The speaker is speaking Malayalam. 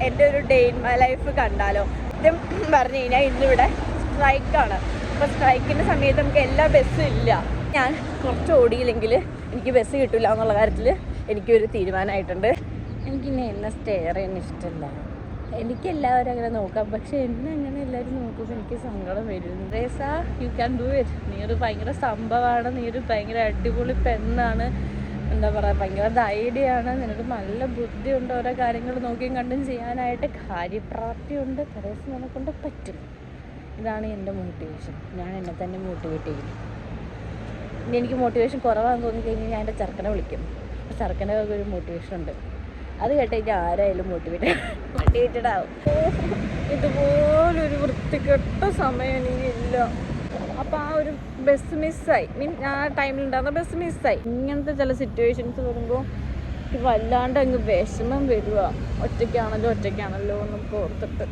എൻ്റെ ഒരു ഡേ ഇൻ മൈ ലൈഫ് കണ്ടാലോ. സത്യം പറഞ്ഞു കഴിഞ്ഞാൽ ഇന്നിവിടെ സ്ട്രൈക്കാണ്. അപ്പോൾ സ്ട്രൈക്കിൻ്റെ സമയത്ത് നമുക്ക് എല്ലാ ബസ്സും ഇല്ല. ഞാൻ കുറച്ച് ഓടിയില്ലെങ്കിൽ എനിക്ക് ബസ് കിട്ടില്ല എന്നുള്ള കാര്യത്തിൽ എനിക്കൊരു തീരുമാനമായിട്ടുണ്ട്. എനിക്കിന്നെ എന്നെ സ്റ്റെയർ ചെയ്യാൻ ഇഷ്ടമല്ല. എനിക്കെല്ലാവരും അങ്ങനെ നോക്കാം, പക്ഷെ എന്നെ അങ്ങനെ എല്ലാവരും നോക്കുമ്പോൾ എനിക്ക് സങ്കടം വരുന്നു. റേസാ, യു ക്യാൻ ഡു ഇറ്റ്. നീ ഒരു ഭയങ്കര സംഭവമാണ്, നീ ഒരു ഭയങ്കര അടിപൊളി പെണ്ണാണ്, എന്താ പറയുക, ഭയങ്കര ധൈര്യമാണ്, നിനക്ക് നല്ല ബുദ്ധിയുണ്ട്, ഓരോ കാര്യങ്ങൾ നോക്കിയും കണ്ടും ചെയ്യാനായിട്ട് കാര്യപ്രാപ്തിയുണ്ട്. തെരേസ നിന്നെക്കൊണ്ട് പറ്റും. ഇതാണ് എൻ്റെ മോട്ടിവേഷൻ. ഞാൻ എന്നെ തന്നെ മോട്ടിവേറ്റ് ചെയ്യും. ഇനി എനിക്ക് മോട്ടിവേഷൻ കുറവാണെന്ന് തോന്നിക്കഴിഞ്ഞാൽ ഞാൻ എൻ്റെ ചെറുക്കനെ വിളിക്കും. ചെറുക്കൻ്റെ ഒരു മോട്ടിവേഷൻ ഉണ്ട്, അത് കേട്ട് കഴിഞ്ഞാൽ ആരായാലും മോട്ടിവേറ്റഡ് ആവും. ഇതുപോലൊരു വൃത്തികെട്ട സമയം എനിക്കില്ല. അപ്പോൾ ആ ഒരു ബസ് മിസ്സായി, ആ ടൈമിലുണ്ടായിരുന്ന ബസ് മിസ്സായി. ഇങ്ങനത്തെ ചില സിറ്റുവേഷൻസ് വരുമ്പോൾ വല്ലാണ്ട് അങ്ങ് വിഷമം വരിക. ഒറ്റയ്ക്കാണല്ലോ എന്നൊക്കെ ഓർത്തിട്ട്